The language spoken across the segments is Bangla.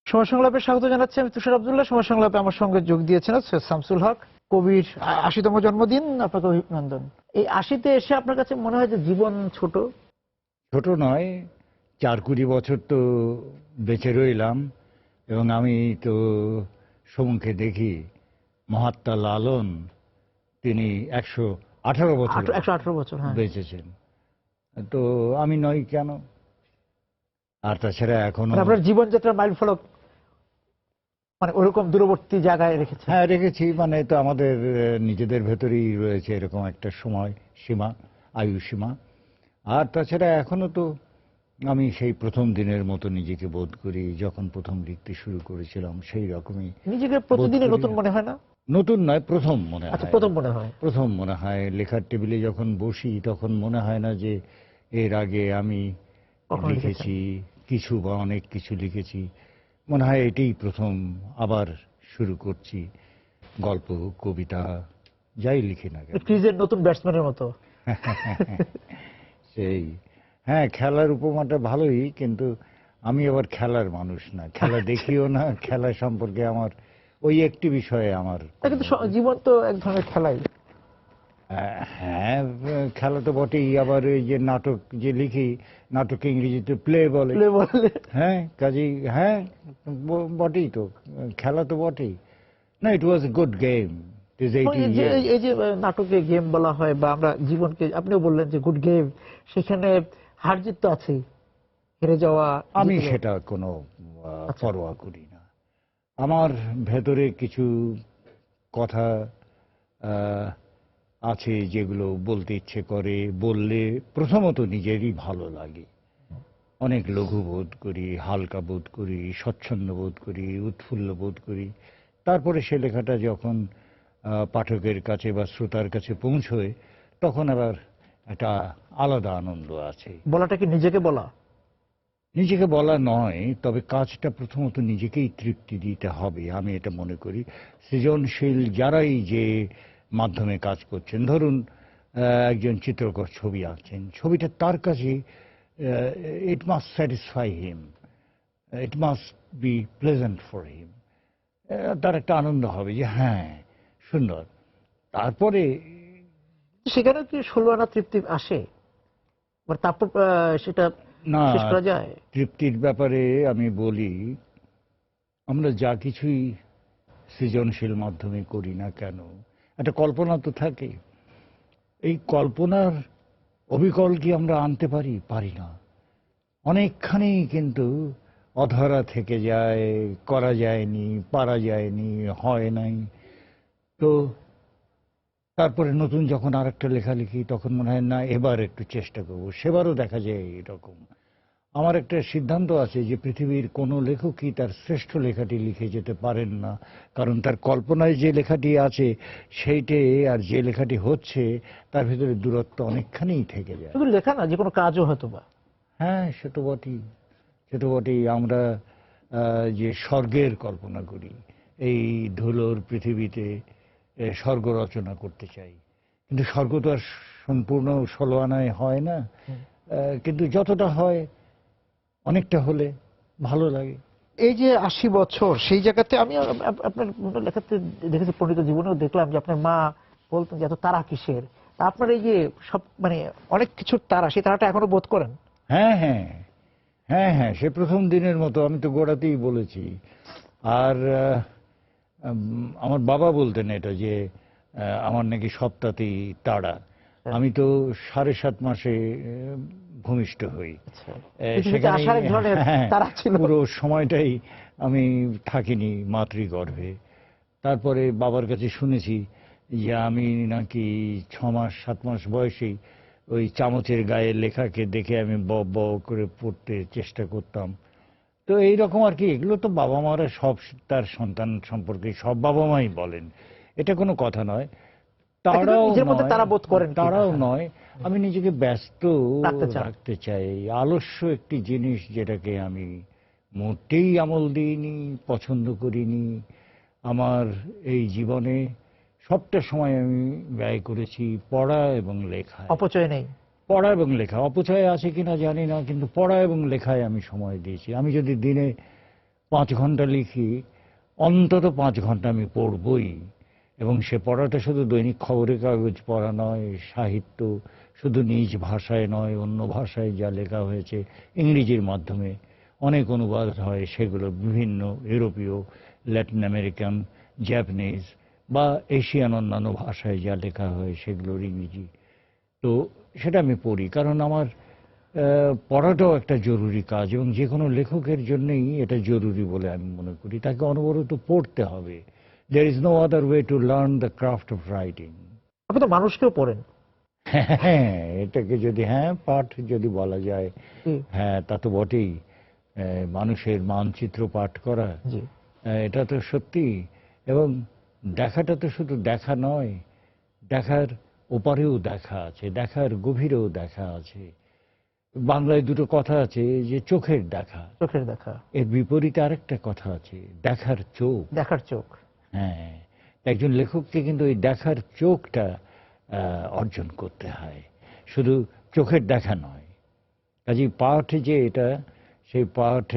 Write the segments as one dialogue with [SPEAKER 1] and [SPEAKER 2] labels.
[SPEAKER 1] সময় সংলাপে স্বাগত জানাচ্ছি আমি তুষার আব্দুল্লাহ। সময় সংলাপে আমার সঙ্গে যোগ দিয়েছেন সৈয়দ শামসুল হক। কবির ৮০তম জন্মদিন, আপনাকে অভিনন্দন। এই ৮০তে এসে আপনার কাছে মনে হয় যে জীবন ছোট?
[SPEAKER 2] ছোট নয়, ৪-২০ বছর তো বেঁচে রইলাম এবং আমি তো সম্মুখে দেখি মহাত্মা লালন তিনি ১১৮ বছর
[SPEAKER 1] ১১৮ বছর, হ্যাঁ।
[SPEAKER 2] বেঁচেছেন। তো আমি নই কেন? আর তাছাড়া এখনো
[SPEAKER 1] মানে আপনার জীবনযাত্রার মাইল ফলক মানে ওরকম দূরবর্তী জায়গায় রেখেছে।
[SPEAKER 2] হ্যাঁ রেখেছি, মানে তো আমাদের নিজেদের ভেতরেই রয়েছে এরকম একটা সময় সীমা, আয়ু সীমা। আর তাছাড়া এখনো তো আমি সেই প্রথম দিনের মতো নিজেকে বোধ করি, যখন প্রথম লিখতে শুরু করেছিলাম সেই রকমই
[SPEAKER 1] নিজেকে
[SPEAKER 2] বোধ
[SPEAKER 1] প্রতিদিনই
[SPEAKER 2] করি।
[SPEAKER 1] নতুন মনে হয় না?
[SPEAKER 2] নতুন নয়, প্রথম মনে
[SPEAKER 1] আচ্ছা,
[SPEAKER 2] হয়।
[SPEAKER 1] প্রথম মনে হয়।
[SPEAKER 2] প্রথম মনে হয় লেখার টেবিলে যখন বসি তখন মনে হয় না যে এর আগে আমি
[SPEAKER 1] কখন লিখেছেন?
[SPEAKER 2] লিখেছি কিছু বা অনেক কিছু লিখেছি। মনে হয় এটাই প্রথম আবার শুরু করছি, গল্প, কবিতা, যাই লিখি না কেন।
[SPEAKER 1] ক্রিজের নতুন ব্যাটসম্যানের মতো।
[SPEAKER 2] সেই, হ্যাঁ, খেলার উপমাটা ভালোই, কিন্তু আমি আবার খেলার মানুষ না, খেলা দেখিও না, খেলা সম্পর্কে আমার ওই একটি বিষয়ে আমার
[SPEAKER 1] তা কিন্তু জীবন তো এক ধরনের খেলাই।
[SPEAKER 2] হ্যাঁ, খেলা তো বটেই, আবার ওই যে নাটক যে লিখি, নাটকে ইংরেজিতে প্লে বলে।
[SPEAKER 1] প্লে বলে।
[SPEAKER 2] হ্যাঁ, কাজেই হ্যাঁ, বটেই তো, খেলা তো বটেই। না, it was a good game. It is
[SPEAKER 1] এবং
[SPEAKER 2] 80
[SPEAKER 1] এই যে
[SPEAKER 2] years.
[SPEAKER 1] এই যে নাটকে গেম বলা হয়, বা আমরা জীবনকে, আপনিও বললেন যে গুড গেম, সেখানে হার জিত তো আছেই, হেরে যাওয়া,
[SPEAKER 2] আমি
[SPEAKER 1] জিতলে।
[SPEAKER 2] সেটা কোনো
[SPEAKER 1] আচ্ছা।
[SPEAKER 2] পরোয়া করি না। আমার ভেতরে কিছু কথা আহ, আছে যেগুলো বলতে ইচ্ছে করে, বললে প্রথমত নিজেরই ভালো লাগে। অনেক লঘু বোধ করি, হালকা বোধ করি, স্বচ্ছন্দ বোধ করি, উৎফুল্ল বোধ করি। তারপরে সে লেখাটা যখন পাঠকের কাছে বা শ্রোতার কাছে পৌঁছয়, তখন আবার একটা আলাদা আনন্দ আছে।
[SPEAKER 1] বলাটা কি নিজেকে বলা?
[SPEAKER 2] নিজেকে বলা নয়, তবে কাজটা প্রথমত নিজেকেই তৃপ্তি দিতে হবে, আমি এটা মনে করি। সৃজনশীল যারাই যে মাধ্যমে কাজ করছেন, ধরুন একজন চিত্রকর ছবি আঁকছেন, ছবিটা তার কাছে, it must satisfy him, it must be pleasant for him. তার একটা আনন্দ হবে যে হ্যাঁ, সুন্দর। তারপরে
[SPEAKER 1] সেখানে কি ১৬ আনা তৃপ্তি আসে, বা তারপর সেটা
[SPEAKER 2] না,
[SPEAKER 1] শেষ করা যায়?
[SPEAKER 2] তৃপ্তির ব্যাপারে আমি বলি, আমরা যা কিছুই সৃজনশীল মাধ্যমে করি না কেন, একটা কল্পনা তো থাকে। এই কল্পনার অবিকল কি আমরা আনতে পারি? পারি না। অনেকখানি কিন্তু অধরা থেকে যায়, করা যায়নি, পারা যায়নি, হয় নাই। তো তারপরে নতুন যখন আরেকটা লেখা লিখি, তখন মনে হয় না এবার একটু চেষ্টা করবো, সেবারও দেখা যায় এরকম। আমার একটা সিদ্ধান্ত আছে যে পৃথিবীর কোনো লেখকই তার শ্রেষ্ঠ লেখাটি লিখে যেতে পারেন না, কারণ তার কল্পনায় যে লেখাটি আছে সেইটে আর যে লেখাটি হচ্ছে তার ভিতরে দূরত্ব অনেকখানিই থেকে যায়।
[SPEAKER 1] শুধু লেখা না, যে কোনো কাজও হয়তো বা।
[SPEAKER 2] হ্যাঁ, সে তো বটেই, সে তো বটেই। আমরা যে স্বর্গের কল্পনা করি, এই ধুলোর পৃথিবীতে স্বর্গ রচনা করতে চাই, কিন্তু স্বর্গ তো আর সম্পূর্ণ ১৬ আনায় হয় না। কিন্তু যতটা হয়, অনেকটা হলে ভালো লাগে।
[SPEAKER 1] এই যে ৮০ বছর, সেই জায়গাতে আমি আপনার লেখাতে দেখেছি, পণ্ডিত জীবনেও দেখলাম যে আপনার মা বলতেন যে এত তারা কিসের। তা আপনার এই যে সব মানে অনেক কিছুর তারা, সেই তারাটা এখনো বোধ করেন?
[SPEAKER 2] হ্যাঁ, হ্যাঁ, হ্যাঁ, হ্যাঁ, সে প্রথম দিনের মতো, আমি তো গোড়াতেই বলেছি। আর আমার বাবা বলতেন এটা যে আমার নাকি সপ্তাহতেই তাড়া। আমি তো ৭.৫ মাসে ভূমিষ্ঠ হই।
[SPEAKER 1] আচ্ছা, পৃথিবীতে
[SPEAKER 2] সেখানেই
[SPEAKER 1] আসার এক ধরনের
[SPEAKER 2] হ্যাঁ,
[SPEAKER 1] তারা ছিল।
[SPEAKER 2] পুরো সময়টাই আমি থাকিনি মাতৃগর্ভে। তারপরে বাবার কাছে শুনেছি যে আমি নাকি ৬ মাস ৭ মাস বয়সেই ওই চামচের গায়ে লেখাকে দেখে আমি ব ব করে পড়তে চেষ্টা করতাম। তো এইরকম আর কি, এগুলো তো বাবা মারা সব তার সন্তান সম্পর্কে সব বাবা মাই বলেন, এটা কোনো কথা নয়।
[SPEAKER 1] কিন্তু
[SPEAKER 2] তারাও
[SPEAKER 1] নিজের মধ্যে
[SPEAKER 2] নয়,
[SPEAKER 1] তারা বোধ করেন কিনা,
[SPEAKER 2] তারাও
[SPEAKER 1] হ্যাঁ,
[SPEAKER 2] নয়, আমি নিজেকে ব্যস্ত
[SPEAKER 1] রাখতে চান।
[SPEAKER 2] রাখতে চাই। আলস্য একটি জিনিস যেটাকে আমি মোটেই আমল দিইনি, পছন্দ করিনি। আমার এই জীবনে সবটা সময় আমি ব্যয় করেছি পড়া এবং লেখায়।
[SPEAKER 1] অপচয় নেই।
[SPEAKER 2] পড়া এবং লেখা, অপচয় আছে কিনা জানি না, কিন্তু পড়া এবং লেখায় আমি সময় দিয়েছি। আমি যদি দিনে 5 ঘন্টা লিখি, অন্তত 5 ঘন্টা আমি পড়বই। এবং সে পড়াটা শুধু দৈনিক খবরের কাগজ পড়া নয়, সাহিত্য শুধু নিজ ভাষায় নয়, অন্য ভাষায় যা লেখা হয়েছে ইংরেজির মাধ্যমে অনেক অনুবাদ হয়, সেগুলো বিভিন্ন ইউরোপীয়, ল্যাটিন আমেরিকান, জাপানিজ বা এশিয়ান অন্যান্য ভাষায় যা লেখা হয় সেগুলোর ইংরেজি। তো সেটা আমি পড়ি, কারণ আমার পড়াটাও একটা জরুরি কাজ, এবং যে কোনো লেখকের জন্যই এটা জরুরি বলে আমি মনে করি। তাকে অনবরত পড়তে হবে। There is no other way to learn the craft of writing.
[SPEAKER 1] আপনি তো মানুষকেও পড়েন।
[SPEAKER 2] হ্যাঁ, এটাকে যদি পাঠ যদি বলা যায়,
[SPEAKER 1] জি
[SPEAKER 2] হ্যাঁ তা তো বটেই। মানুষের মানচিত্র পাঠ করা,
[SPEAKER 1] জি।
[SPEAKER 2] এটা তো সত্যি। এবং দেখাটা তো শুধু দেখা নয়, দেখার ওপারেও দেখা আছে, দেখার গভীরেও দেখা আছে। বাংলায় দুটো কথা আছে যে চোখের দেখা,
[SPEAKER 1] চোখের দেখা,
[SPEAKER 2] এর বিপরীতে আরেকটা কথা আছে দেখার চোখ।
[SPEAKER 1] দেখার চোখ।
[SPEAKER 2] হ্যাঁ, একজন লেখককে কিন্তু ওই দেখার চোখটা অর্জন করতে হয়, শুধু চোখের দেখা নয়। কাজেই পাঠ যে এটা, সেই পাঠ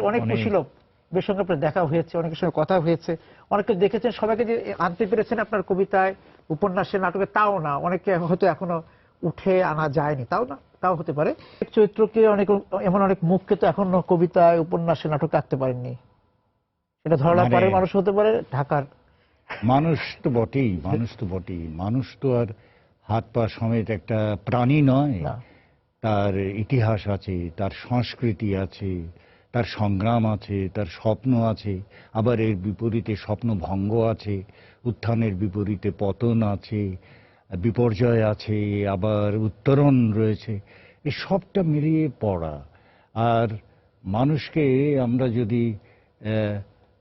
[SPEAKER 1] অনেক
[SPEAKER 2] অনেক।
[SPEAKER 1] কুশীলবের সঙ্গে আপনার দেখা হয়েছে, অনেকের সঙ্গে কথা হয়েছে, অনেকে দেখেছেন, সবাইকে যে আনতে পেরেছেন আপনার কবিতায়, উপন্যাসে, নাটকে তাও না, অনেকে হয়তো এখনো উঠে আনা যায়নি, তাও না, তাও হতে পারে। এক চরিত্রকে অনেক, এমন অনেক মুখকে তো এখনো কবিতায়, উপন্যাসে, নাটকে আঁকতে পারেননি। সেটা ধরলা
[SPEAKER 2] মানে
[SPEAKER 1] পারের মানুষ হতে পারে, ঢাকার
[SPEAKER 2] মানুষ তো বটেই, মানুষ তো বটেই, মানুষ তো আর হাত পা সমেত একটা প্রাণী নয়।
[SPEAKER 1] না।
[SPEAKER 2] তার ইতিহাস আছে, তার সংস্কৃতি আছে, তার সংগ্রাম আছে, তার স্বপ্ন আছে, আবার এর বিপরীতে স্বপ্ন ভঙ্গ আছে, উত্থানের বিপরীতে পতন আছে, বিপর্যয় আছে, আবার উত্তরণ রয়েছে। এই সবটা মিলিয়ে পড়া। আর মানুষকে আমরা যদি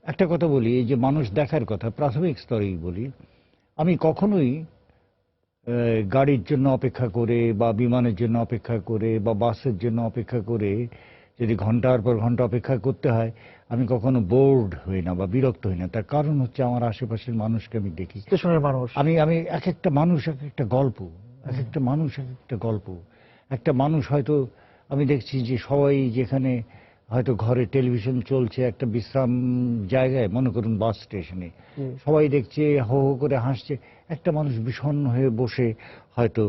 [SPEAKER 2] একটা কথা বলি, এই যে মানুষ দেখার কথা প্রাথমিক স্তরেই বলি, আমি কখনোই গাড়ির জন্য অপেক্ষা করে বা বিমানের জন্য অপেক্ষা করে বা বাসের জন্য অপেক্ষা করে যদি ঘন্টার পর ঘন্টা অপেক্ষা করতে হয়, আমি কখনো বোর্ড হই না বা বিরক্ত হই না। তার কারণ হচ্ছে আমার আশেপাশের মানুষকে আমি দেখি।
[SPEAKER 1] স্টেশনের মানুষ।
[SPEAKER 2] আমি আমি এক একটা মানুষ এক একটা গল্প, এক একটা মানুষ এক একটা গল্প। একটা মানুষ হয়তো আমি দেখছি যে সবাই যেখানে হয়তো ঘরে টেলিভিশন চলছে, একটা বিশ্রাম জায়গায়, মনে করুন বাস স্টেশনে, সবাই দেখছে হো হো করে হাসছে, একটা মানুষ বিষণ্ণ হয়ে বসে হয়তো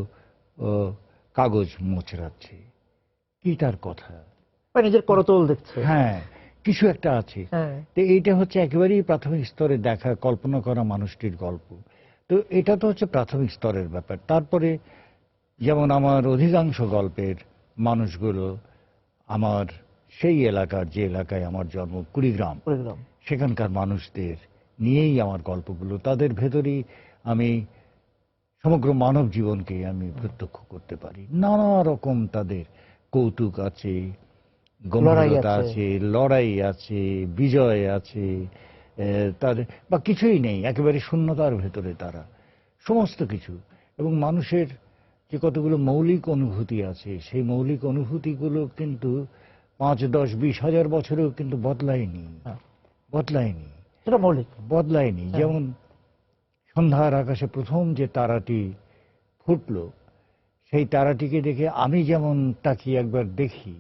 [SPEAKER 2] কাগজ মোচড়াচ্ছে। কি তার কথা?
[SPEAKER 1] বা নিজের করতল দেখছে।
[SPEAKER 2] হ্যাঁ, কিছু একটা আছে।
[SPEAKER 1] হ্যাঁ।
[SPEAKER 2] তো এইটা হচ্ছে একেবারেই প্রাথমিক স্তরে দেখা, কল্পনা করা মানুষটির গল্প। তো এটা তো হচ্ছে প্রাথমিক স্তরের ব্যাপার। তারপরে যেমন আমার অধিকাংশ গল্পের মানুষগুলো আমার সেই এলাকার, যে এলাকায় আমার জন্ম, কুড়িগ্রাম,
[SPEAKER 1] কুড়িগ্রাম।
[SPEAKER 2] সেখানকার মানুষদের নিয়েই আমার গল্পগুলো। তাদের ভেতরেই আমি সমগ্র মানব জীবনকে আমি প্রত্যক্ষ করতে পারি। নানা রকম তাদের কৌতুক আছে,
[SPEAKER 1] লড়াই
[SPEAKER 2] গম্ভীরতা
[SPEAKER 1] আছে।
[SPEAKER 2] আছে, লড়াই আছে, বিজয় আছে, তাদের বা কিছুই নেই, একেবারে শূন্যতার ভেতরে তারা সমস্ত কিছু। এবং মানুষের যে কতগুলো মৌলিক অনুভূতি আছে, সেই মৌলিক অনুভূতিগুলো কিন্তু 5, 10, 20 হাজার বছরেও কিন্তু বদলায়নি।
[SPEAKER 1] হ্যাঁ,
[SPEAKER 2] বদলায়নি,
[SPEAKER 1] সেটা মৌলিক।
[SPEAKER 2] বদলায়নি।
[SPEAKER 1] হ্যাঁ।
[SPEAKER 2] যেমন সন্ধ্যার আকাশে প্রথম যে তারাটি ফুটলো, সেই তারাটিকে দেখে আমি যেমন তাকিয়ে একবার দেখি,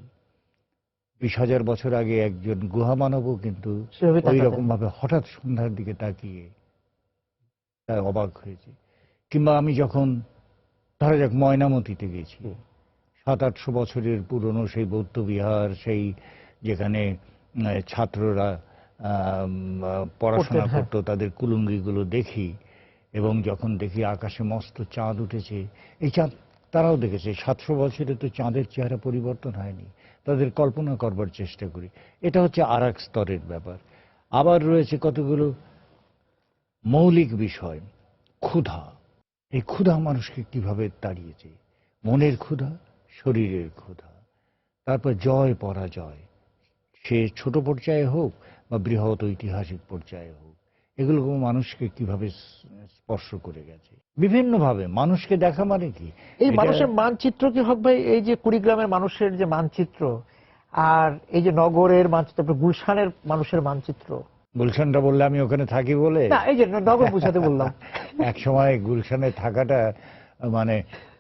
[SPEAKER 2] 20,000 বছর আগে একজন গুহা মানবও কিন্তু
[SPEAKER 1] সেভাবে
[SPEAKER 2] ওই
[SPEAKER 1] তাকাতেন।
[SPEAKER 2] রকম ভাবে হঠাৎ সন্ধ্যার দিকে তাকিয়ে তার অবাক হয়েছে। কিংবা আমি যখন ধরা যাক ময়নামতিতে গেছি, 700-800 বছরের পুরনো সেই বৌদ্ধ বিহার, সেই যেখানে ছাত্ররা
[SPEAKER 1] পড়তেন।
[SPEAKER 2] পড়াশোনা
[SPEAKER 1] হ্যাঁ।
[SPEAKER 2] করতো, তাদের কুলুঙ্গিগুলো দেখি। এবং যখন দেখি আকাশে মস্ত চাঁদ উঠেছে, এই চাঁদ তারাও দেখেছে। 700 বছরে তো চাঁদের চেহারা পরিবর্তন হয়নি। তাদের কল্পনা করবার চেষ্টা করি। এটা হচ্ছে আর এক স্তরের ব্যাপার। আবার রয়েছে কতগুলো মৌলিক বিষয়। ক্ষুধা, এই ক্ষুধা মানুষকে কিভাবে তাড়িয়েছে, মনের ক্ষুধা, শরীরের ক্ষুধা। তারপর জয় পরাজয়, সে ছোট পর্যায়ে হোক বা বৃহৎ ঐতিহাসিক পর্যায়ে হোক, এগুলো মানুষকে কিভাবে স্পর্শ করে গেছে বিভিন্নভাবে। মানুষকে দেখা মানে কি,
[SPEAKER 1] এই
[SPEAKER 2] এটা
[SPEAKER 1] মানুষের মানচিত্র কি হক ভাই, এই যে কুড়িগ্রামের মানুষের যে মানচিত্র, আর এই যে নগরের মানচিত্র, তারপরে গুলশানের মানুষের মানচিত্র।
[SPEAKER 2] গুলশানটা বললে আমি ওখানে থাকি বলে।
[SPEAKER 1] না, এই যে নগর বুঝাতে বললাম।
[SPEAKER 2] এক সময় গুলশানে থাকাটা মানে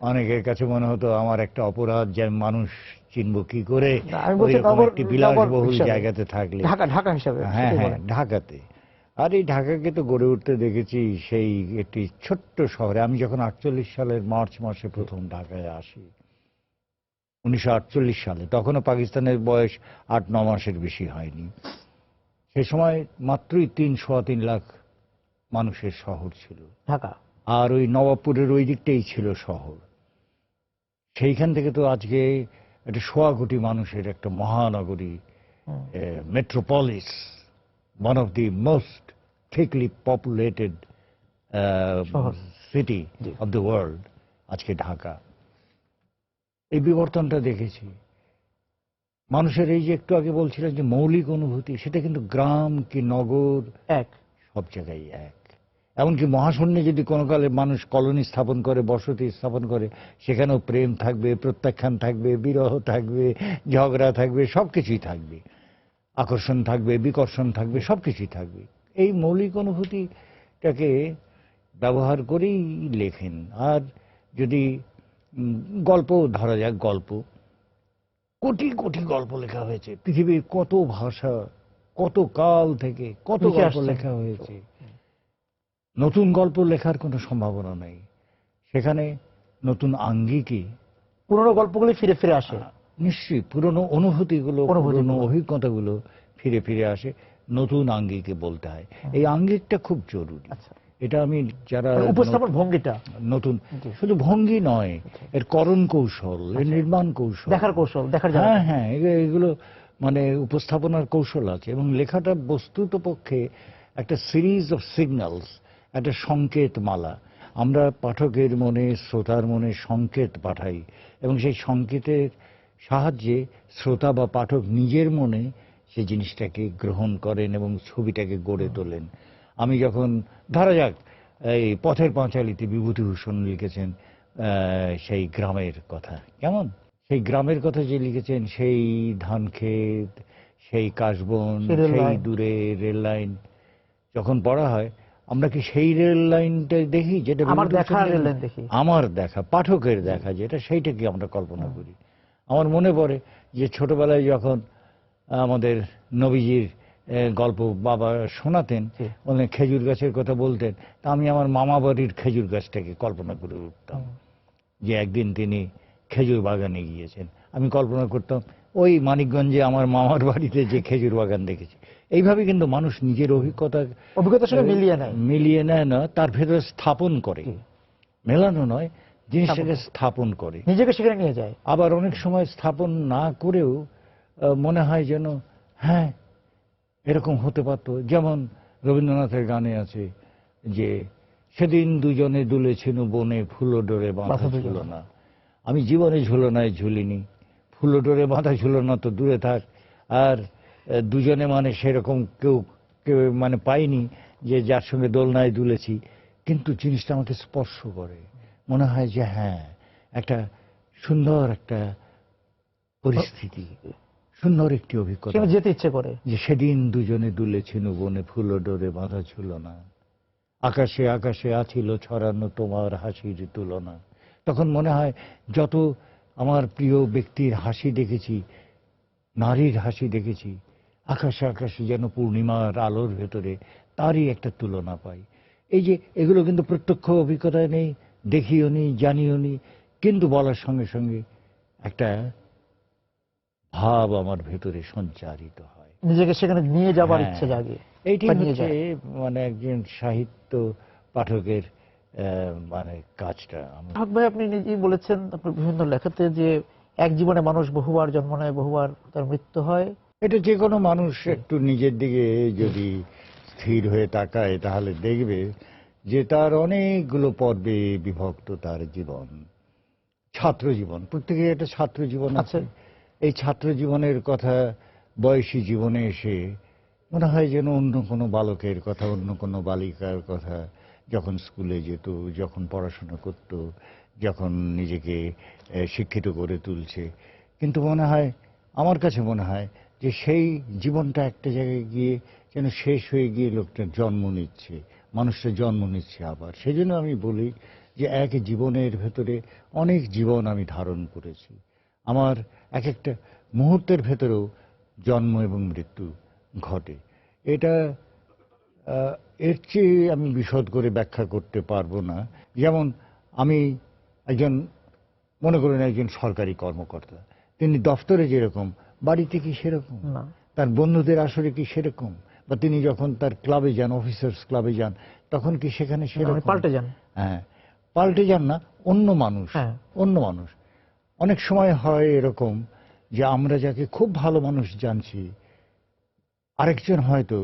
[SPEAKER 2] অনেকের কাছে মনে হতো আমার একটা অপরাধ, যে মানুষ চিনব কি করে
[SPEAKER 1] না, আমি বলছি
[SPEAKER 2] ওইরকম
[SPEAKER 1] নগর
[SPEAKER 2] একটি বিলাসবহুল
[SPEAKER 1] হিসাবে।
[SPEAKER 2] জায়গাতে থাকলে।
[SPEAKER 1] ঢাকা হিসাবে
[SPEAKER 2] হ্যাঁ
[SPEAKER 1] সেটাই
[SPEAKER 2] হ্যাঁ,
[SPEAKER 1] বলেন।
[SPEAKER 2] ঢাকাতে। আর এই ঢাকাকে তো গড়ে উঠতে দেখেছি সেই একটি ছোট্ট শহরে। আমি যখন 48 সালের মার্চ মাসে প্রথম ঢাকায় আসি, 1948 সালে, তখনও পাকিস্তানের বয়স 8-9 মাসের বেশি হয়নি। সে সময় মাত্রই 3.3 লাখ মানুষের শহর ছিল।
[SPEAKER 1] ঢাকা।
[SPEAKER 2] আর ওই নবাবপুরের ওই দিকটাই ছিল শহর। সেইখান থেকে তো আজকে একটা 1.25 কোটি মানুষের একটা মহানগরী, metropolis, one of the most thickly populated
[SPEAKER 1] শহর।
[SPEAKER 2] city
[SPEAKER 1] G.
[SPEAKER 2] of the world, আজকে ঢাকা। এই বিবর্তনটা দেখেছি। মানুষের এই যে একটু আগে বলছিলেন যে মৌলিক অনুভূতি, সেটা কিন্তু গ্রাম কি নগর
[SPEAKER 1] এক।
[SPEAKER 2] সব জায়গায় এক। এমনকি মহাশূন্যে যদি কোনো কালে মানুষ কলোনি স্থাপন করে, বসতি স্থাপন করে, সেখানেও প্রেম থাকবে, প্রত্যাখ্যান থাকবে, বিরহ থাকবে, ঝগড়া থাকবে, সবকিছুই থাকবে। আকর্ষণ থাকবে, বিকর্ষণ থাকবে, সবকিছুই থাকবে। এই মৌলিক অনুভূতিটাকে ব্যবহার করেই লেখেন। আর যদি গল্প ধরা যাক, গল্প, কোটি কোটি গল্প লেখা হয়েছে। পৃথিবীর কত ভাষা, কত কাল থেকে কত
[SPEAKER 1] লিখে
[SPEAKER 2] গল্প
[SPEAKER 1] আসছেন।
[SPEAKER 2] লেখা হয়েছে। নতুন গল্প লেখার কোনো সম্ভাবনা নেই। সেখানে নতুন আঙ্গিকে,
[SPEAKER 1] পুরোনো গল্পগুলি ফিরে ফিরে আসে।
[SPEAKER 2] নিশ্চয়ই পুরনো অনুভূতিগুলো, পুরনো অভিজ্ঞতাগুলো ফিরে ফিরে আসে। নতুন আঙ্গিকে বলতে হয়। এই আঙ্গিকটা খুব জরুরি।
[SPEAKER 1] আচ্ছা।
[SPEAKER 2] এটা আমি যারা
[SPEAKER 1] মানে উপস্থাপন ভঙ্গিটা
[SPEAKER 2] নতুন,
[SPEAKER 1] জি।
[SPEAKER 2] শুধু ভঙ্গি নয়, এর করণ কৌশল, এর নির্মাণ কৌশল,
[SPEAKER 1] দেখার কৌশল, দেখার
[SPEAKER 2] হ্যাঁ
[SPEAKER 1] জায়গা।
[SPEAKER 2] হ্যাঁ, এগুলো মানে উপস্থাপনার কৌশল আছে। এবং লেখাটা বস্তুত পক্ষে একটা সিরিজ অফ সিগন্যালস, একটা সংকেত মালা। আমরা পাঠকের মনে, শ্রোতার মনে সংকেত পাঠাই, এবং সেই সংকেতের সাহায্যে শ্রোতা বা পাঠক নিজের মনে সেই জিনিসটাকে গ্রহণ করেন এবং ছবিটাকে গড়ে তোলেন। আমি যখন, ধরা যাক, এই পথের পাঁচালীতে বিভূতিভূষণ লিখেছেন সেই গ্রামের কথা, কেমন সেই গ্রামের কথা যে লিখেছেন, সেই ধানক্ষেত, সেই কাশবন, সেই দূরে রেল লাইন, যখন পড়া হয়, আমরা কি সেই রেল লাইনটা দেখি যেটা
[SPEAKER 1] আমার দেখা রেল লাইন দেখি,
[SPEAKER 2] আমার দেখা, পাঠকের দেখা যেটা, সেইটাকে আমরা কল্পনা করি। আমার মনে পড়ে যে ছোটবেলায় যখন আমাদের নবীজির গল্প বাবা শোনাতেন, বললেন খেজুর গাছের কথা বলতেন, তা আমি আমার মামা বাড়ির খেজুর গাছটাকে কল্পনা করে উঠতাম যে একদিন তিনি খেজুর বাগানে গিয়েছেন। আমি কল্পনা করতাম ওই মানিকগঞ্জে আমার মামার বাড়িতে যে খেজুর বাগান দেখেছি। এইভাবে কিন্তু মানুষ নিজের অভিজ্ঞতার সঙ্গে মিলিয়ে নেয় না, তার ভেতরে স্থাপন করে, মেলানো নয়, জিনিসটাকে স্থাপন করে,
[SPEAKER 1] নিজেকে সেখানে নিয়ে যায়।
[SPEAKER 2] আবার অনেক সময় স্থাপন না করেও মনে হয় যেন হ্যাঁ এরকম হতে পারত। যেমন রবীন্দ্রনাথের গানে আছে যে সেদিন দুজনে দুলেছিল বনে, ফুলো ডোরে বাঁধা ছিল না। আমি জীবনে ঝুলনায় ঝুলিনি, ফুলো ডোরে বাঁধা ছিল না তো দূরে থাক। আর দুজনে মানে সেরকম কেউ কেউ মানে পাইনি যে যার সঙ্গে দোলনায় দুলেছি, কিন্তু জিনিসটা আমাকে স্পর্শ করে। মনে হয় যে হ্যাঁ, একটা সুন্দর একটা পরিস্থিতি, সুন্দর একটি অভিজ্ঞতা,
[SPEAKER 1] যেতে ইচ্ছে করে।
[SPEAKER 2] যে সেদিন দুজনে দুলেছিল বনে, ফুলো ডোরে বাঁধা ছিল না, আকাশে আকাশে আছিল ছড়ানো তোমার হাসির তুলনা। তখন মনে হয় যত আমার প্রিয় ব্যক্তির হাসি দেখেছি, নারীর হাসি দেখেছি, আকাশে আকাশে যেন পূর্ণিমার আলোর ভেতরে তারই একটা তুলনা পাই। এই যে এগুলো কিন্তু প্রত্যক্ষ অভিজ্ঞতায় নেই, দেখিও নি, জানিও নি, কিন্তু বলার সঙ্গে সঙ্গে একটা ভাব আমার ভেতরে সঞ্চারিত হয়,
[SPEAKER 1] নিজেকে সেখানে নিয়ে যাবার ইচ্ছে জাগে।
[SPEAKER 2] এইটি হচ্ছে মানে একজন সাহিত্য পাঠকের মানে কাজটা।
[SPEAKER 1] ভাই, আপনি নিজেই বলেছেন আপনার বিভিন্ন লেখাতে যে এক জীবনে মানুষ বহুবার জন্ম নেয়, বহুবার তার মৃত্যু হয়।
[SPEAKER 2] এটা যে কোনো মানুষ একটু নিজের দিকে যদি স্থির হয়ে তাকায় তাহলে দেখবে যে তার অনেকগুলো পর্বে বিভক্ত তার জীবন। ছাত্র জীবন, প্রত্যেকের একটা ছাত্র জীবন আছে। এই ছাত্র জীবনের কথা বয়সী জীবনে এসে মনে হয় যেন অন্য কোনো বালকের কথা, অন্য কোনো বালিকার কথা, যখন স্কুলে যেত, যখন পড়াশোনা করত, যখন নিজেকে শিক্ষিত করে তুলছে। কিন্তু মনে হয়, আমার কাছে মনে হয় যে সেই জীবনটা একটা জায়গায় গিয়ে যেন শেষ হয়ে গিয়ে লোকটা জন্ম নিচ্ছে, মানুষটা জন্ম নিচ্ছে আবার। সেই জন্য আমি বলি যে এক জীবনের ভেতরে অনেক জীবন আমি ধারণ করেছি। আমার এক একটা মুহূর্তের ভেতরেও জন্ম এবং মৃত্যু ঘটে। এটা এর চেয়ে আমি বিশদ করে ব্যাখ্যা করতে পারবো না। যেমন আমি একজন, মনে করেন একজন সরকারি কর্মকর্তা, তিনি দফতরে যেরকম বাড়িতে কি সেরকম,
[SPEAKER 1] না,
[SPEAKER 2] তার বন্ধুদের আসরে কি সেরকম, বা তিনি যখন তার ক্লাবে যান, অফিসার্স ক্লাবে যান, তখন কি সেখানে সেরকম?
[SPEAKER 1] পাল্টে যান।
[SPEAKER 2] হ্যাঁ, পাল্টে যান না, অন্য মানুষ।
[SPEAKER 1] হ্যাঁ।
[SPEAKER 2] অন্য মানুষ। অনেক সময় হয় এরকম যে আমরা যাকে খুব ভালো মানুষ জানছি, আরেকজন হয়তো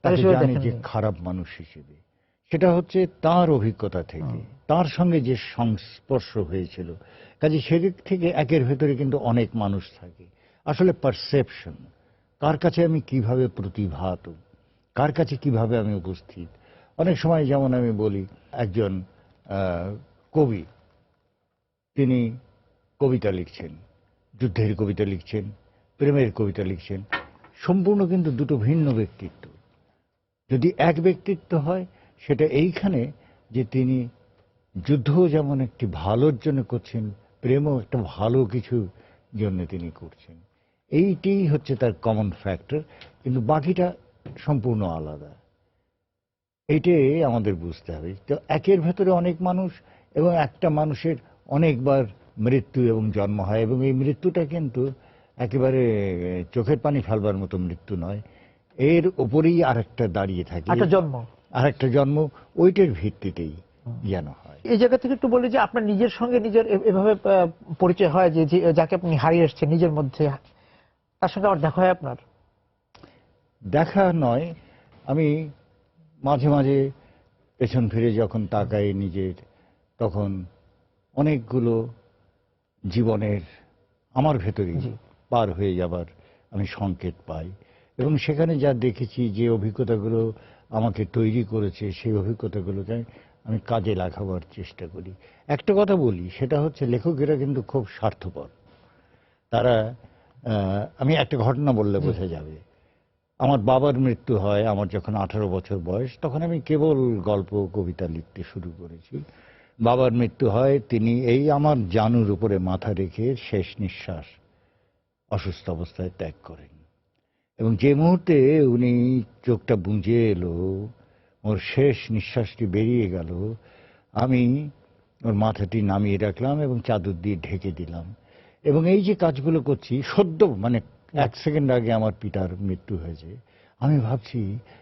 [SPEAKER 2] তাকে
[SPEAKER 1] হিসেবে
[SPEAKER 2] জানে যে
[SPEAKER 1] দেখেননি।
[SPEAKER 2] খারাপ মানুষ হিসেবে। সেটা হচ্ছে তার অভিজ্ঞতা থেকে, তার সঙ্গে যে সংস্পর্শ হয়েছিল। কাজে সেদিক থেকে একের ভেতরে কিন্তু অনেক মানুষ থাকে। আসলে পারসেপশন, কার কাছে আমি কিভাবে প্রতিভাত, কার কাছে কিভাবে আমি উপস্থিত। অনেক সময় যেমন আমি বলি, একজন কবি, তিনি কবিতা লিখছেন, যুদ্ধের কবিতা লিখছেন, প্রেমের কবিতা লিখছেন, সম্পূর্ণ কিন্তু দুটো ভিন্ন ব্যক্তিত্ব। যদি এক ব্যক্তিত্ব হয়, সেটা এইখানে যে তিনি যুদ্ধও যেমন একটি ভালোর জন্য করছেন, প্রেমও একটা ভালো কিছু জন্য তিনি করছেন। এইটাই হচ্ছে তার কমন ফ্যাক্টর, কিন্তু বাকিটা সম্পূর্ণ আলাদা। এইটাই আমাদের বুঝতে হবে। তো একের ভেতরে অনেক মানুষ, এবং একটা মানুষের অনেকবার মৃত্যু এবং জন্ম হয়, এবং এই মৃত্যুটা কিন্তু একেবারে চোখের পানি ফেলবার মতো মৃত্যু নয়, এর ওপরেই আরেকটা দাঁড়িয়ে থাকে,
[SPEAKER 1] একটা জন্ম।
[SPEAKER 2] আরেকটা জন্ম, ওইটার ভিত্তিতেই যেন হয়।
[SPEAKER 1] এই জায়গা থেকে একটু বলি যে আপনার নিজের সঙ্গে নিজের এভাবে পরিচয় হয় যে যাকে আপনি হারিয়ে এসেছেন নিজের মধ্যে, তার সঙ্গে আবার দেখা হয় আপনার?
[SPEAKER 2] দেখা নয়, আমি মাঝে মাঝে পেছন ফিরে যখন তাকাই নিজের, তখন অনেকগুলো জীবনের আমার ভেতরেই
[SPEAKER 1] জি।
[SPEAKER 2] পার হয়ে যাবার আমি সংকেত পাই, এবং সেখানে যা দেখেছি, যে অভিজ্ঞতাগুলো আমাকে তৈরি করেছে, সেই অভিজ্ঞতাগুলোকে আমি কাজে লাগাবার চেষ্টা করি। একটা কথা বলি, সেটা হচ্ছে লেখকেরা কিন্তু খুব স্বার্থপর। তারা, আমি একটা ঘটনা বললে বোঝা যাবে। আমার বাবার মৃত্যু হয় আমার যখন 18 বছর বয়স, তখন আমি কেবল গল্প কবিতা লিখতে শুরু করেছি। বাবার মৃত্যু হয়, তিনি এই আমার জানুর উপরে মাথা রেখে শেষ নিঃশ্বাস অসুস্থ অবস্থায় ত্যাগ করেন। এবং যে মুহূর্তে উনি চোখটা বুজে এলো, ওর শেষ নিঃশ্বাসটি বেরিয়ে গেল, আমি ওর মাথাটি নামিয়ে রাখলাম এবং চাদর দিয়ে ঢেকে দিলাম। এবং এই যে কাজগুলো করছি, সদ্য মানে 1 সেকেন্ড আগে আমার পিতার মৃত্যু হয়েছে, আমি ভাবছি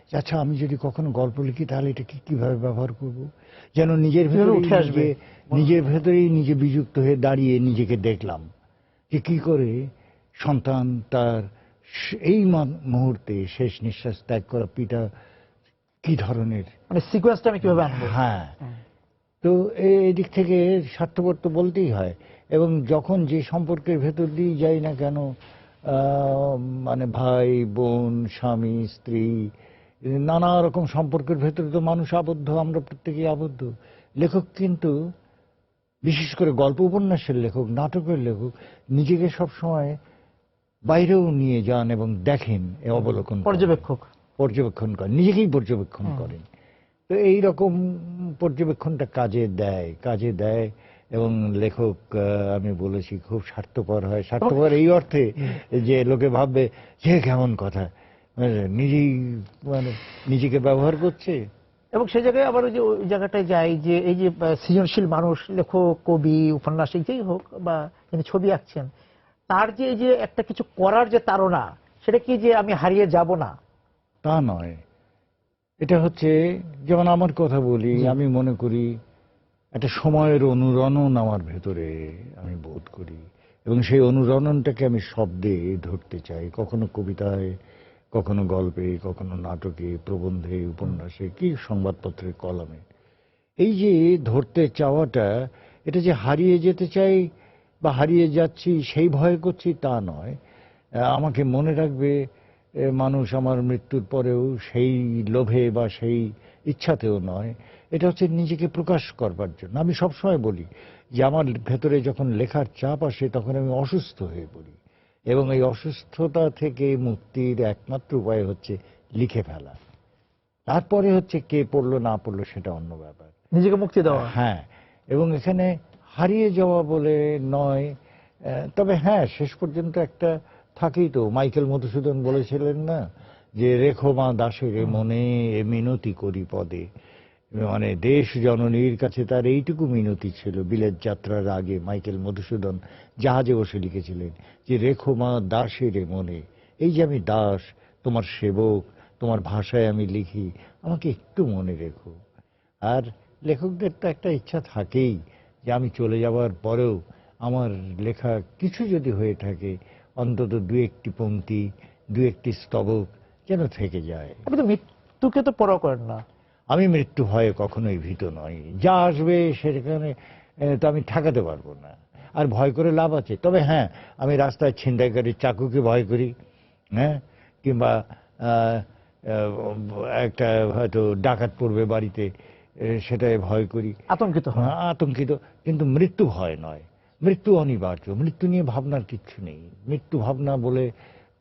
[SPEAKER 2] যে আচ্ছা, আমি যদি কখনো গল্প লিখি তাহলে এটাকে কিভাবে ব্যবহার করব, যেন নিজের ভেতরে
[SPEAKER 1] উঠে আসবে।
[SPEAKER 2] নিজের ভেতরেই নিজে বিযুক্ত হয়ে দাঁড়িয়ে নিজেকে দেখলাম যে কি করে সন্তান তার এই মুহূর্তে শেষ নিঃশ্বাস ত্যাগ করা পিতা কি ধরনের,
[SPEAKER 1] মানে সিকোয়েন্সটা আমি কিভাবে আনবো।
[SPEAKER 2] হ্যাঁ। তো এই দিক থেকে স্বার্থপর তো বলতেই হয়। এবং যখন যে সম্পর্কের ভেতর দিয়ে যাই না কেন, মানে ভাই বোন, স্বামী স্ত্রী, নানা রকম সম্পর্কের ভেতরে তো মানুষ আবদ্ধ, আমরা প্রত্যেকেই আবদ্ধ। লেখক কিন্তু, বিশেষ করে গল্প উপন্যাসের লেখক, নাটকের লেখক, নিজেকে সবসময় বাইরেও নিয়ে যান এবং দেখেন, অবলোকন করেন, পর্যবেক্ষণ করেন, নিজেকেই পর্যবেক্ষণ করেন। তো এই রকম পর্যবেক্ষণটা কাজে দেয়। এবং লেখক, আমি বলেছি, খুব স্বার্থপর হয়। স্বার্থপর এই অর্থে যে লোকে ভাববে যে কেমন কথা, নিজেই মানে নিজেকে ব্যবহার করছে।
[SPEAKER 1] এবং সেই জায়গায় আবার ওই যে ওই জায়গাটায় যাই যে এই যে সৃজনশীল মানুষ, লেখক, কবি, উপন্যাসিক যেই হোক, বা যিনি ছবি আঁকছেন, তার যে এই যে একটা কিছু করার যে তাড়না, সেটা কি যে আমি হারিয়ে যাব না?
[SPEAKER 2] তা নয়। এটা হচ্ছে, যেমন আমার কথা বলি, আমি মনে করি একটা সময়ের অনুরণন আমার ভেতরে আমি বোধ করি, এবং সেই অনুরণনটাকে আমি শব্দে ধরতে চাই, কখনো কবিতায়, কখনো গল্পে, কখনো নাটকে, প্রবন্ধে, উপন্যাসে, কি সংবাদপত্রের কলামে। এই যে ধরতে চাওয়াটা, এটা যে হারিয়ে যেতে চাই বা হারিয়ে যাচ্ছি সেই ভয় করছি তা নয়। আমাকে মনে রাখবে মানুষ আমার মৃত্যুর পরেও, সেই লোভে বা সেই ইচ্ছাতেও নয়। এটা হচ্ছে নিজেকে প্রকাশ করবার জন্য। আমি সবসময় বলি যে আমার ভেতরে যখন লেখার চাপ আসে, তখন আমি অসুস্থ হয়ে পড়ি, এবং এই অসুস্থতা থেকে মুক্তির একমাত্র উপায় হচ্ছে লিখে ফেলা। তারপরে হচ্ছে কে পড়লো না পড়লো সেটা অন্য ব্যাপার,
[SPEAKER 1] নিজেকে মুক্তি দেওয়া।
[SPEAKER 2] হ্যাঁ। এবং এখানে হারিয়ে যাওয়া বলে নয়, তবে হ্যাঁ, শেষ পর্যন্ত একটা থাকেই তো। মাইকেল মধুসূদন বলেছিলেন না যে রেখো মা দাসের মনে এ মিনতি করি পদে। মানে দেশ জননীর কাছে তার এইটুকু মিনতি ছিল বিলেত যাত্রার আগে। মাইকেল মধুসূদন জাহাজে বসে লিখেছিলেন যে রেখো মা দাসের মনে, এই যে আমি দাস, তোমার সেবক, তোমার ভাষায় আমি লিখি, আমাকে একটু মনে রেখো। আর লেখকদের তো একটা ইচ্ছা থাকেই যে আমি চলে যাওয়ার পরেও আমার লেখা কিছু যদি হয়ে থাকে, অন্তত দু একটি পংক্তি, দু একটি স্তবক যেন থেকে যায়।
[SPEAKER 1] আপনি তো মৃত্যুকে তো পরোয়া করেন না।
[SPEAKER 2] আমি মৃত্যু ভয়ে কখনোই ভীত নই। যা আসবে সেখানে তো আমি ঠেকাতে পারবো না, আর ভয় করে লাভ আছে? তবে হ্যাঁ, আমি রাস্তায় ছিনতাইকারী চাকুকে ভয় করি, হ্যাঁ, কিংবা আহ, একটা হয়তো ডাকাত পড়বে বাড়িতে, সেটাই ভয় করি,
[SPEAKER 1] আতঙ্কিত হন।
[SPEAKER 2] আতঙ্কিত। কিন্তু মৃত্যু ভয় নয়, মৃত্যু অনিবার্য। মৃত্যু নিয়ে ভাবনার কিচ্ছু নেই। মৃত্যু ভাবনা বলে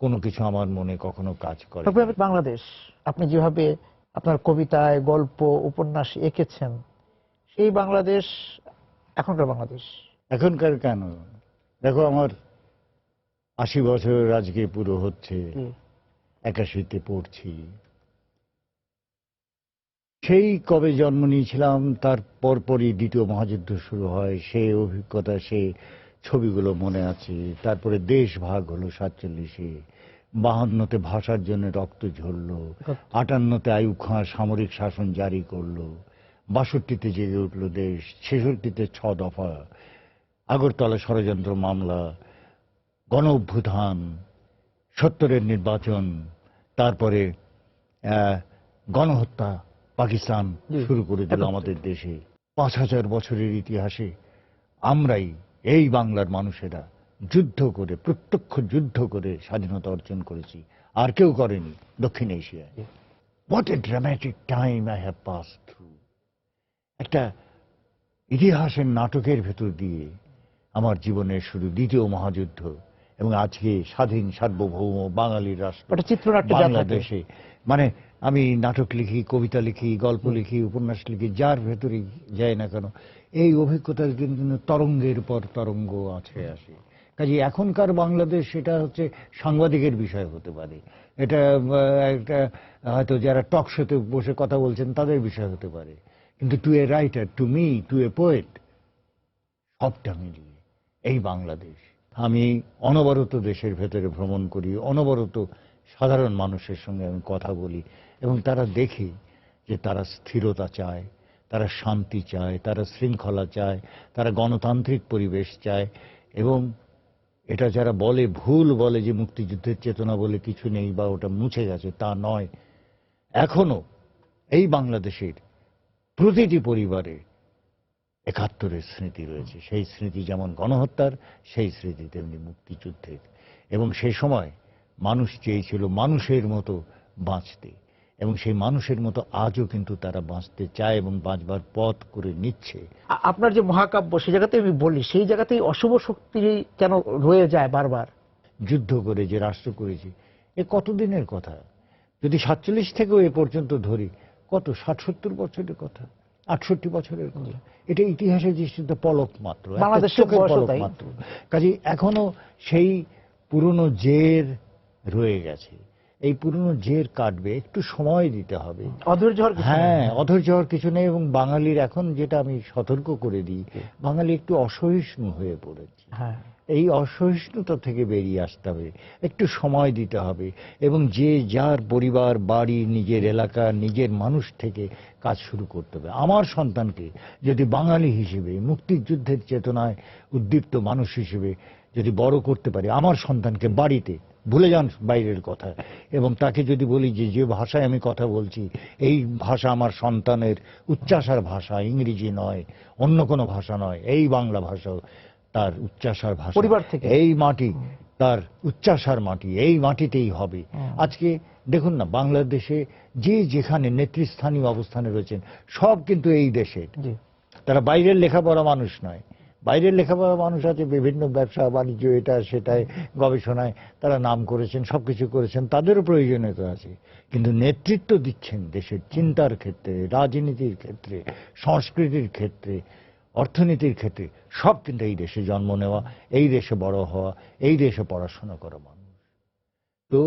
[SPEAKER 2] কোনো কিছু আমার মনে কখনো কাজ করে না।
[SPEAKER 1] তারপরে বাংলাদেশ, আপনি যেভাবে আপনার কবিতায়, গল্প, উপন্যাস এঁকেছেন, সেই বাংলাদেশ এখনকার বাংলাদেশ।
[SPEAKER 2] এখনকার কেন, দেখো আমার ৮০ বছর আজকে পুরো হচ্ছে, ৮১তে পড়ছি। সেই কবে জন্ম নিয়েছিলাম তার পরপরই দ্বিতীয় মহাযুদ্ধ শুরু হয়। সেই অভিজ্ঞতা, সেই ছবিগুলো মনে আছে। তারপরে দেশ ভাগ হলো ৪৭-এ, ৫২তে ভাষার জন্য রক্ত ঝরল, ৫৮তে আইয়ুব খাঁ সামরিক শাসন জারি করলো, ৬২তে জেগে উঠল দেশ, ৬৬তে ৬ দফা, আগরতলা ষড়যন্ত্র মামলা, গণ অভ্যুত্থান, ৭০-এর নির্বাচন, তারপরে গণহত্যা পাকিস্তান শুরু করে দিল আমাদের দেশে। ৫,০০০ বছরের ইতিহাসে আমরাই, এই বাংলার মানুষেরা যুদ্ধ করে, প্রত্যক্ষ যুদ্ধ করে স্বাধীনতা অর্জন করেছি, আর কেউ করেনি দক্ষিণ এশিয়ায়। What a dramatic time I have pass through. একটা ইতিহাসের নাটকের ভেতর দিয়ে আমার জীবনের শুরু, দ্বিতীয় মহাযুদ্ধ, এবং আজকে স্বাধীন সার্বভৌম বাঙালির রাষ্ট্র বাংলাদেশে। মানে আমি নাটক লিখি, কবিতা লিখি, গল্প লিখি, উপন্যাস লিখি, যার ভেতরে যায় না কেন, এই অভিজ্ঞতার কিন্তু তরঙ্গের পর তরঙ্গ আছে আসে। কাজে এখনকার বাংলাদেশ এটা হচ্ছে সাংবাদিকের বিষয় হতে পারে, এটা একটা হয়তো যারা টক শোতে বসে কথা বলছেন তাদের বিষয় হতে পারে, কিন্তু to a writer, to me, to a poet, সবটা মিলিয়ে এই বাংলাদেশ। আমি অনবরত দেশের ভেতরে ভ্রমণ করি, অনবরত সাধারণ মানুষের সঙ্গে আমি কথা বলি, এবং তারা দেখে যে তারা স্থিরতা চায়, তারা শান্তি চায়, তারা শৃঙ্খলা চায়, তারা গণতান্ত্রিক পরিবেশ চায়। এবং এটা যারা বলে, ভুল বলে যে মুক্তিযুদ্ধের চেতনা বলে কিছু নেই বা ওটা মুছে গেছে, তা নয়। এখনো এই বাংলাদেশের প্রতিটি পরিবারে ৭১-এর স্মৃতি রয়েছে। সেই স্মৃতি যেমন গণহত্যার, সেই স্মৃতি তেমনি মুক্তিযুদ্ধের। এবং সেই সময় মানুষ চেয়েছিল মানুষের মতো বাঁচতে, এবং সেই মানুষের মতো আজও কিন্তু তারা বাঁচতে চায় এবং বাঁচবার পথ করে নিচ্ছে।
[SPEAKER 1] আপনার যে মহাকাব্য, সেই জায়গাতে আমি বলি, সেই জায়গাতেই অশুভ শক্তি কেন রয়ে যায় বারবার?
[SPEAKER 2] যুদ্ধ করে যে রাষ্ট্র করেছি, এ কতদিনের কথা? যদি ৪৭ থেকেও এ পর্যন্ত ধরি, কত ৬০-৭০ বছরের কথা, ৬৮ বছরের কথা। এটা ইতিহাসের দৃষ্টিতে পলক মাত্র, চোখের পলক মাত্র। কাজে এখনো সেই পুরনো জের রয়ে গেছে। এই পুরনো জের কাটবে, একটু সময় দিতে হবে। হ্যাঁ, অধৈর্য হওয়ার কিছু নেই। এবং বাঙালির এখন যেটা আমি সতর্ক করে দিই, বাঙালি একটু অসহিষ্ণু হয়ে পড়েছে। এই অসহিষ্ণুতা থেকে বেরিয়ে আসতে হবে, একটু সময় দিতে হবে, এবং যে যার পরিবার, বাড়ি, নিজের এলাকা, নিজের মানুষ থেকে কাজ শুরু করতে হবে। আমার সন্তানকে যদি বাঙালি হিসেবে, মুক্তিযুদ্ধের চেতনায় উদ্দীপ্ত মানুষ হিসেবে যদি বড় করতে পারি, আমার সন্তানকে বাড়িতে, ভুলে যান বাইরের কথা, এবং তাকে যদি বলি যে যে ভাষায় আমি কথা বলছি, এই ভাষা আমার সন্তানের উচ্চাসার ভাষা, ইংরেজি নয়, অন্য কোনো ভাষা নয়, এই বাংলা ভাষা তার উচ্চাসার ভাষা, পরিবার থেকে, এই মাটি তার উচ্চাসার মাটি, এই মাটিতেই হবে। আজকে দেখুন না, বাংলাদেশে যে যেখানে নেতৃস্থানীয় অবস্থানে রয়েছেন, সব কিন্তু এই দেশের। তারা বাইরের লেখাপড়া মানুষ নয়। বাইরের লেখাপড়া মানুষ আছে, বিভিন্ন ব্যবসা বাণিজ্য, এটা সেটায়, গবেষণায় তারা নাম করেছেন, সবকিছু করেছেন, তাদেরও প্রয়োজনীয়তা আছে। কিন্তু নেতৃত্ব দিচ্ছেন দেশের চিন্তার ক্ষেত্রে, রাজনীতির ক্ষেত্রে, সংস্কৃতির ক্ষেত্রে, অর্থনীতির ক্ষেত্রে সব কিন্তু এই দেশে জন্ম নেওয়া, এই দেশে বড় হওয়া, এই দেশে পড়াশোনা করা মানুষ। তো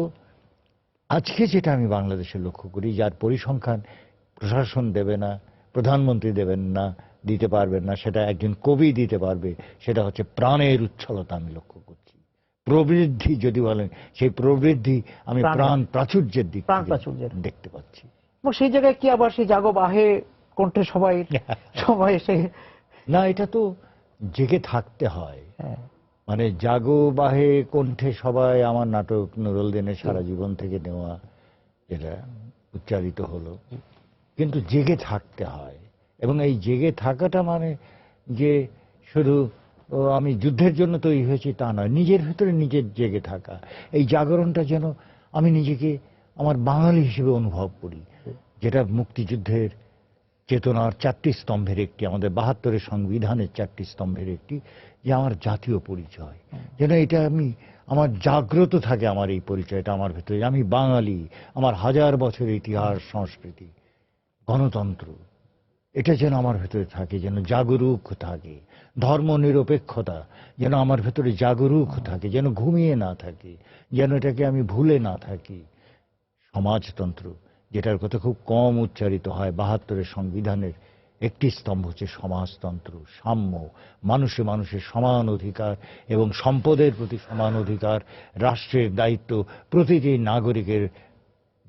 [SPEAKER 2] আজকে যেটা আমি বাংলাদেশে লক্ষ্য করি, যার পরিসংখ্যান প্রশাসন দেবে না, প্রধানমন্ত্রী দেবেন না, দিতে পারবেন না, সেটা একজন কবি দিতে পারবে, সেটা হচ্ছে প্রাণের উচ্ছলতা আমি লক্ষ্য করছি। প্রবৃদ্ধি যদি বলেন, সেই প্রবৃদ্ধি আমি প্রাণ প্রাচুর্যের দিক থেকে দেখতে পাচ্ছি।
[SPEAKER 1] এবং সেই জায়গায় কি আবার সেই জাগো বাহে কণ্ঠে সবাই সবাই এসে
[SPEAKER 2] না, এটা তো জেগে থাকতে হয়। মানে জাগো বাহে কণ্ঠে সবাই, আমার নাটক নুরুল দিনের সারা জীবন থেকে নেওয়া, যেটা উচ্চারিত হলো, কিন্তু জেগে থাকতে হয়। এবং এই জেগে থাকাটা মানে যে শুধু আমি যুদ্ধের জন্য তৈরি হয়েছি তা নয়, নিজের ভেতরে নিজের জেগে থাকা, এই জাগরণটা যেন আমি নিজেকে আমার বাঙালি হিসেবে অনুভব করি, যেটা মুক্তিযুদ্ধের চেতনার 4টি স্তম্ভের একটি, আমাদের 72-এর সংবিধানের 4টি স্তম্ভের একটি, যে আমার জাতীয় পরিচয়, যেন এটা আমি আমার জাগ্রত থাকে, আমার এই পরিচয়টা আমার ভেতরে, আমি বাঙালি, আমার হাজার বছরের ইতিহাস, সংস্কৃতি, গণতন্ত্র, এটা যেন আমার ভেতরে থাকে, যেন জাগরুক থাকে। ধর্ম নিরপেক্ষতা যেন আমার ভেতরে জাগরুক থাকে, যেন ঘুমিয়ে না থাকে, যেন এটাকে আমি ভুলে না থাকি। সমাজতন্ত্র, যেটার কথা খুব কম উচ্চারিত হয়, 72-এর সংবিধানের একটি স্তম্ভ হচ্ছে সমাজতন্ত্র, সাম্য, মানুষে মানুষের সমান অধিকার এবং সম্পদের প্রতি সমান অধিকার, রাষ্ট্রের দায়িত্ব প্রতিটি নাগরিকের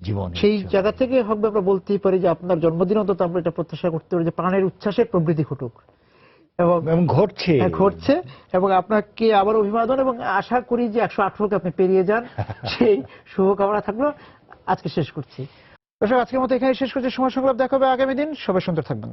[SPEAKER 2] জীবনে।
[SPEAKER 1] সেই জায়গা থেকে হবে আমরা বলতেই পারি যে আপনার জন্মদিন অন্তত আমরা এটা প্রত্যাশা করতে পারি যে প্রাণের উচ্ছ্বাসে প্রবৃদ্ধি ঘটুক, এবং ঘটছে। এবং আপনাকে আবার অভিবাদন, এবং আশা করি যে 118কে আপনি পেরিয়ে যান, সেই শুভকামনা থাকলো। আজকে শেষ করছি। দর্শক, আজকের মতো এখানে শেষ করছি সময় সংলাপ। দেখা হবে আগামী দিন। সবাই সুন্দর থাকবেন।